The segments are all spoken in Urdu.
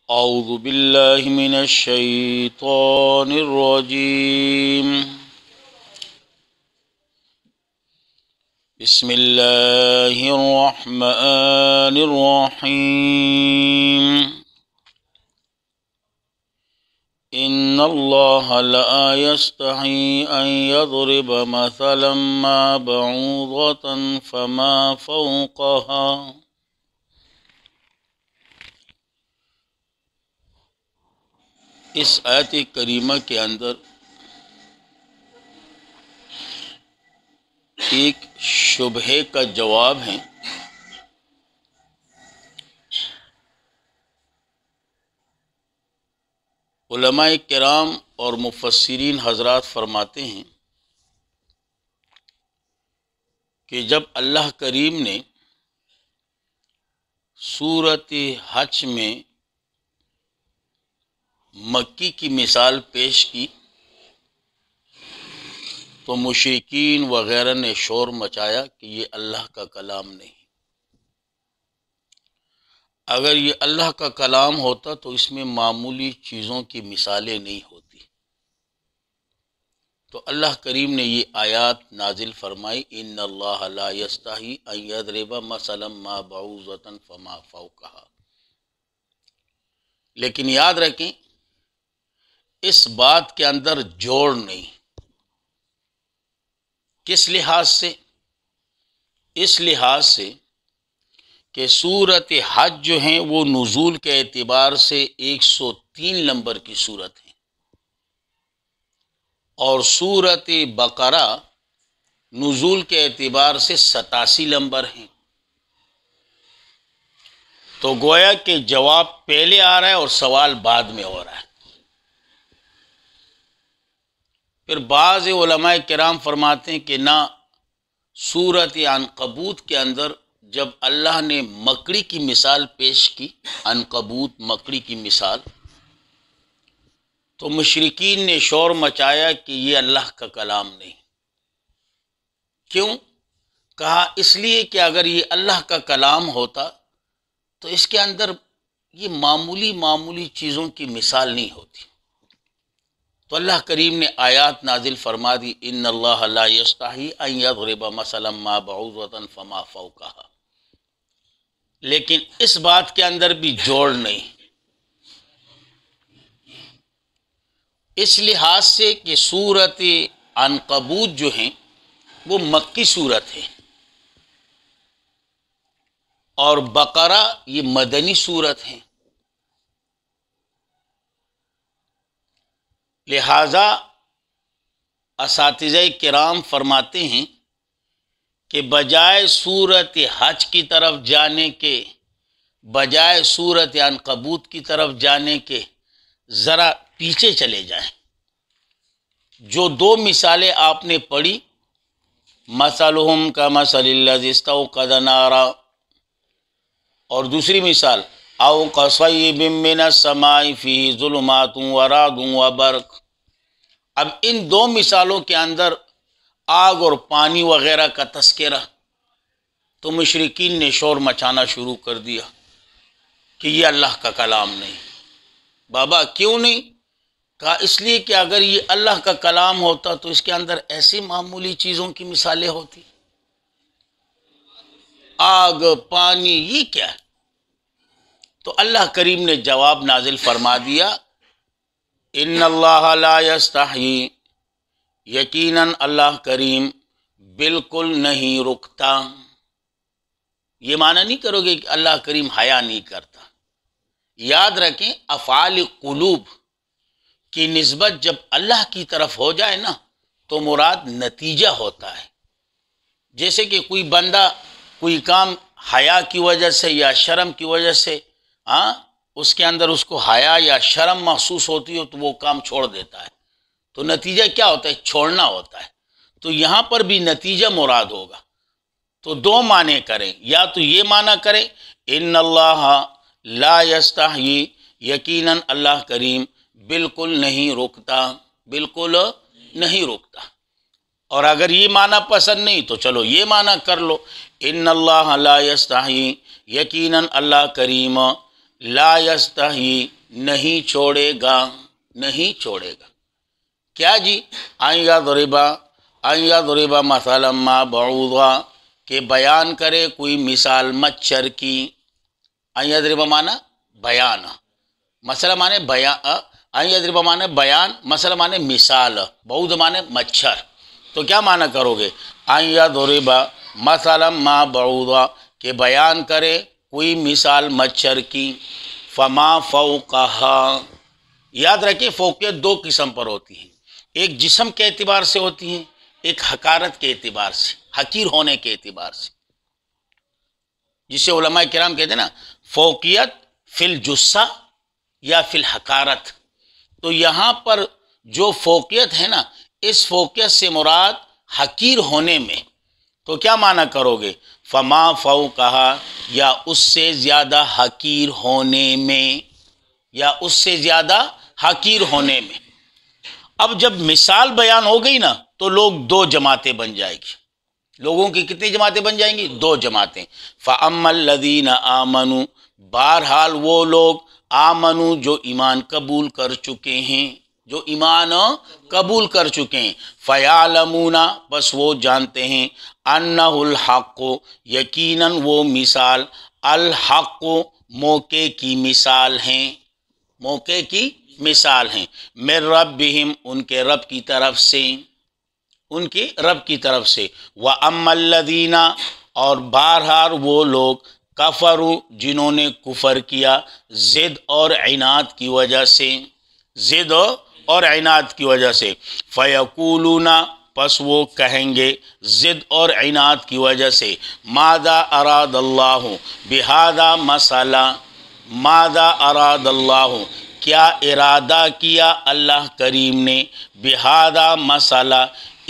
اعوذ باللہ من الشیطان الرجیم بسم اللہ الرحمن الرحیم ان اللہ لا یستحی ان یضرب مثلا ما بعوضة فما فوقها۔ اس آیت کریمہ کے اندر ایک شبہے کا جواب ہے۔ علماء کرام اور مفسرین حضرات فرماتے ہیں کہ جب اللہ کریم نے سورۃ حج میں مکی کی مثال پیش کی تو مشرکین وغیرہ نے شور مچایا کہ یہ اللہ کا کلام نہیں۔ اگر یہ اللہ کا کلام ہوتا تو اس میں معمولی چیزوں کی مثالیں نہیں ہوتی۔ تو اللہ کریم نے یہ آیات نازل فرمائی، ان اللہ لا یستحی ان یضرب مثلا ما بعوضة فما فوقها۔ لیکن یاد رکھیں اس بات کے اندر جوڑ نہیں۔ کس لحاظ سے؟ اس لحاظ سے کہ سورۃ حج جو ہیں وہ نزول کے اعتبار سے 103 نمبر کی سورت ہے، اور سورۃ بقرہ نزول کے اعتبار سے 87 نمبر ہیں۔ تو گویا کہ جواب پہلے آ رہا ہے اور سوال بعد میں ہو رہا ہے۔ پھر بعض علماء کرام فرماتے ہیں کہ نہ، سورۃ عنکبوت کے اندر جب اللہ نے مکڑی کی مثال پیش کی، عنکبوت مکڑی کی مثال، تو مشرکین نے شور مچایا کہ یہ اللہ کا کلام نہیں۔ کیوں؟ کہا اس لیے کہ اگر یہ اللہ کا کلام ہوتا تو اس کے اندر یہ معمولی چیزوں کی مثال نہیں ہوتی۔ تو اللہ کریم نے آیات نازل فرما دی، ان اللہ لا یستحی ان یضرب مثلا ما بعوضة فما فوقها۔ لیکن اس بات کے اندر بھی جوڑ نہیں، اس لحاظ سے کہ سورۃ عنکبوت جو ہیں وہ مکی سورت ہے، اور بقرہ یہ مدنی سورت ہے۔ لہذا اساتذہ کرام فرماتے ہیں کہ بجائے سورۃ حج کی طرف جانے کے، بجائے سورۃ عنکبوت کی طرف جانے کے، ذرا پیچھے چلے جائیں۔ جو دو مثالیں آپ نے پڑھی، مثلہم کمثل الذی استوقد نارا، اور دوسری مثال او کصیب من السماء فیہ ظلمات ورعد وبرق، اب ان دو مثالوں کے اندر آگ اور پانی وغیرہ کا تذکرہ، تو مشرکین نے شور مچانا شروع کر دیا کہ یہ اللہ کا کلام نہیں۔ بابا کیوں نہیں؟ کہا اس لیے کہ اگر یہ اللہ کا کلام ہوتا تو اس کے اندر ایسی معمولی چیزوں کی مثالیں ہوتی۔ آگ، پانی، یہ کیا ہے؟ تو اللہ کریم نے جواب نازل فرما دیا، ان اللہ لا یستحی، یقیناً اللہ کریم بالکل نہیں رکتا۔ یہ معنی نہیں کرو گے کہ اللہ کریم حیا نہیں کرتا۔ یاد رکھیں افعال قلوب کی نسبت جب اللہ کی طرف ہو جائے نا تو مراد نتیجہ ہوتا ہے۔ جیسے کہ کوئی بندہ کوئی کام حیا کی وجہ سے یا شرم کی وجہ سے اس کے اندر اس کو حیا یا شرم محسوس ہوتی ہو تو وہ کام چھوڑ دیتا ہے، تو نتیجہ کیا ہوتا ہے؟ چھوڑنا ہوتا ہے۔ تو یہاں پر بھی نتیجہ مراد ہوگا، تو دو معنی کریں، یا تو یہ معنی کریں ان اللہ لا یستحی، یقیناً اللہ کریم بالکل نہیں روکتا، بالکل نہیں روکتا۔ اور اگر یہ معنی پسند نہیں تو چلو یہ معنی کر لو، ان اللہ لا یستحی، یقیناً اللہ کریم لا یستحی نہیں چھوڑے گا، نہیں چھوڑے گا کیا جی؟ ان یضربا مثلا ما بعوضا کہ بیان کرے کوئی مثال مچھر کی۔ ان یضربا معنی بیان، مثلا معنی بیان، ان یضربا معنی بیان، مثلا معنی مثال، بعوض معنی مچھر۔ تو کیا معنی کرو گے؟ ان یضربا مثلا ما بعوضا کہ بیان کرے کوئی مثال مچھر کی، فما فوقہا۔ یاد رکھیں فوقیت دو قسم پر ہوتی ہے، ایک جسم کے اعتبار سے ہوتی ہے، ایک حقارت کے اعتبار سے، حقیر ہونے کے اعتبار سے، جسے علماء کرام کہتے ہیں نا فوقیت فی الجثہ یا فی الحقارت۔ تو یہاں پر جو فوقیت ہے نا، اس فوقیت سے مراد حقیر ہونے میں، تو کیا معنی کرو گے؟ فما فوقہا یا اس سے زیادہ حقیر ہونے میں، یا اس سے زیادہ حقیر ہونے میں۔ اب جب مثال بیان ہو گئی نا تو لوگ دو جماعتیں بن جائیں گی۔ لوگوں کی کتنی جماعتیں بن جائیں گی؟ دو جماعتیں۔ فَأَمَّا الَّذِينَ آمَنُوا بہرحال وہ لوگ آمنو جو ایمان قبول کر چکے ہیں، جو ایمان قبول کر چکے ہیں، فَيَعْلَمُونَ بس وہ جانتے ہیں، أَنَّهُ الْحَقُّ یقیناً وہ مثال، الحق موقع کی مثال ہیں، موقع کی مثال ہیں، من ربہم ان کے رب کی طرف سے، ان کے رب کی طرف سے، وَأَمَّا الَّذِينَ اور بہرحال وہ لوگ، کفروا جنہوں نے کفر کیا ضد اور عناد کی وجہ سے، ضد اور عناد کی وجہ سے، فَيَقُولُونَ پس وہ کہیں گے ضد اور عناد کی وجہ سے، ماذا اراد اللہ بہذا مسئلہ، ماذا اراد اللہ کیا ارادہ کیا اللہ کریم نے، بہذا مسئلہ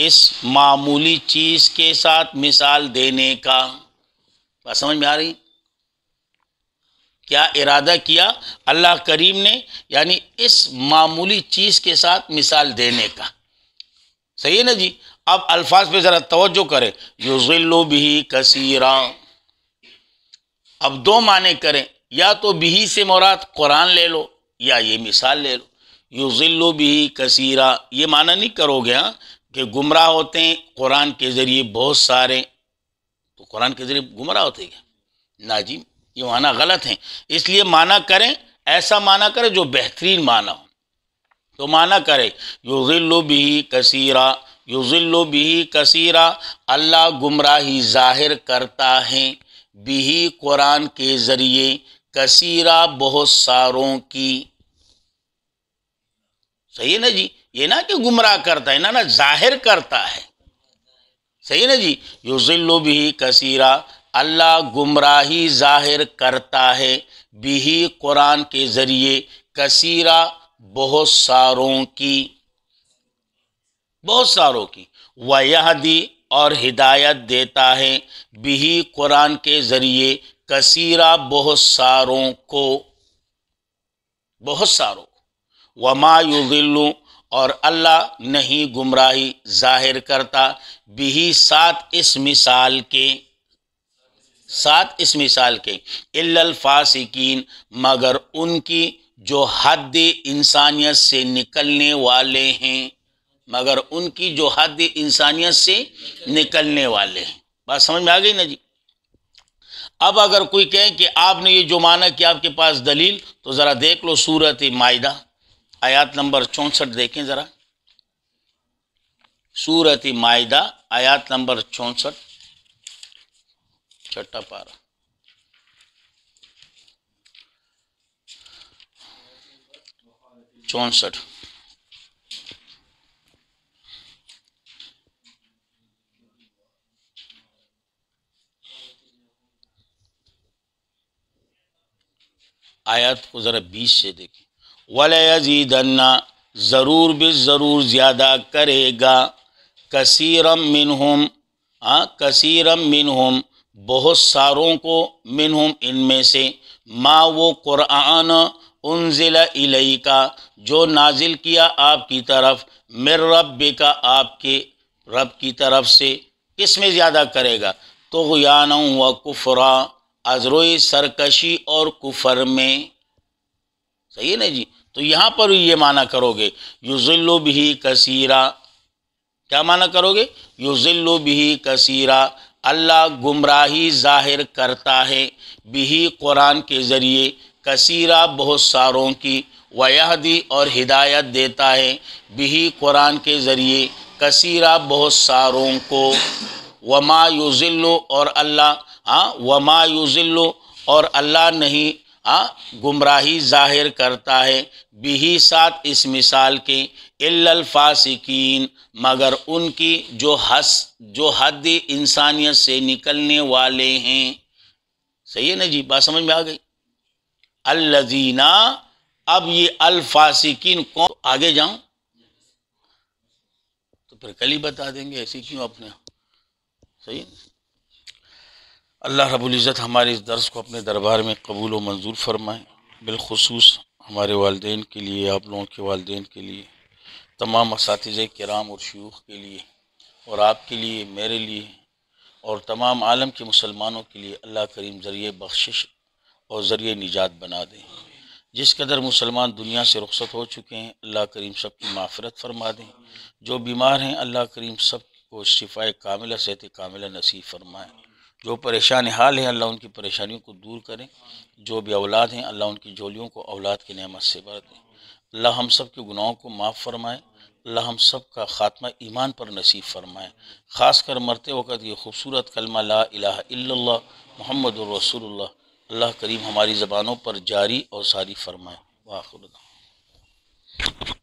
اس معمولی چیز کے ساتھ مثال دینے کا۔ بات سمجھ میں آ رہی؟ کیا ارادہ کیا اللہ کریم نے، یعنی اس معمولی چیز کے ساتھ مثال دینے کا۔ صحیح ہے نا جی؟ اب الفاظ پہ ذرا توجہ کریں، یضل بہ کثیرا، اب دو معنی کریں، یا تو بہ سے مراد قرآن لے لو یا یہ مثال لے لو۔ یضل بہ کثیرا یہ معنی نہیں کرو گے ہاں کہ گمراہ ہوتے ہیں قرآن کے ذریعے بہت سارے، تو قرآن کے ذریعے گمراہ ہوتے ہیں نا جی، یہ معنی غلط ہیں۔ اس لیے معنی کریں، ایسا معنی کریں جو بہترین معنی ہو۔ تو معنی کرے یضل بہ کثیرا، یضل بہ کثیرا اللہ گمراہی ظاہر کرتا ہے، بہ قرآن کے ذریعے، کثیرا بہت ساروں کی۔ صحیح ہے نا جی؟ یہ نہ کہ گمراہ کرتا ہے، نہ ظاہر کرتا ہے۔ صحیح ہے نا جی؟ یضل بہ کثیرا اللہ گمراہی ظاہر کرتا ہے، بہ قرآن کے ذریعے، کثیرا بہت ساروں کی، بہت ساروں کی، وَيَهْدِي اور ہدایت دیتا ہے، بہ قرآن کے ذریعے، کثیرا بہت ساروں کو، بہت ساروں کو، وَمَا يُضِلُّ اور اللہ نہیں گمراہی ظاہر کرتا، بہ ساتھ اس مثال کے، ساتھ اس مثال کے، الا الفاسقین مگر ان کی جو حد انسانیت سے نکلنے والے ہیں، مگر ان کی جو حد انسانیت سے نکلنے والے ہیں۔ بات سمجھ میں آ گئی نا جی؟ اب اگر کوئی کہے کہ آپ نے یہ جو معنی کیا آپ کے پاس دلیل، تو ذرا دیکھ لو سورۃ مائدہ آیات نمبر 64 دیکھیں ذرا، سورۃ مائدہ آیات نمبر 64، چھٹا پارہ، چونسٹھ۔ آیات کو ذرا 20 سے دیکھیں، وَلَيَزِيدَنَّ ضرور بالضرور زیادہ کرے گا، کثیرا منہم کثیرا منہم بہت ساروں کو، منہم ان میں سے، ما وہ قرآن انزل الیک جو نازل کیا آپ کی طرف، من ربک آپ کے رب کی طرف سے، کس میں زیادہ کرے گا؟ طغیانا و کفرا ازروئی سرکشی اور کفر میں، صحیح ہے نا جی. تو یہاں پر یہ معنی کرو گے یضل بہ کثیرا. کیا معنی کرو گے؟ یضل بہ کثیرا، اللہ گمراہی ظاہر کرتا ہے، بہ قرآن کے ذریعے، کثیرا بہت ساروں کی، ویہدی اور ہدایت دیتا ہے، بہ قرآن کے ذریعے، کثیرا بہت ساروں کو، وما یضل اور اللہ وما یضل اور اللہ نہیں گمراہی ظاہر کرتا ہے، بھی ساتھ اس مثال کے، الا الفاسقین مگر ان کی جو حد انسانیت سے نکلنے والے ہیں. صحیح ہے نا جی، بات سمجھ میں آ گئی؟ الذین، اب یہ الفاسقین کون؟ آگے جاؤں تو پھر کل ہی بتا دیں گے، ایسی کیوں اپنے. صحیح. اللہ رب العزت ہمارے اس درس کو اپنے دربار میں قبول و منظور فرمائے، بالخصوص ہمارے والدین کے لیے، آپ لوگوں کے والدین کے لیے، تمام اساتذہ کرام اور شیوخ کے لیے، اور آپ کے لیے، میرے لیے، اور تمام عالم کے مسلمانوں کے لیے اللہ کریم ذریعہ بخشش اور ذریعہ نجات بنا دیں. جس قدر مسلمان دنیا سے رخصت ہو چکے ہیں اللہ کریم سب کی مغفرت فرما دیں. جو بیمار ہیں اللہ کریم سب کو شفاء کاملہ، صحت کاملہ نصیب فرمائے. جو پریشان حال ہیں اللہ ان کی پریشانیوں کو دور کریں. جو بھی اولاد ہیں اللہ ان کی جھولیوں کو اولاد کی نعمت سے بھر دیں. اللہ ہم سب کے گناہوں کو معاف فرمائے. اللہ ہم سب کا خاتمہ ایمان پر نصیب فرمائے. خاص کر مرتے وقت یہ خوبصورت کلمہ لا الہ الا اللہ محمد الرسول اللہ اللہ کریم ہماری زبانوں پر جاری اور ساری فرمائے. وآخر دعوانا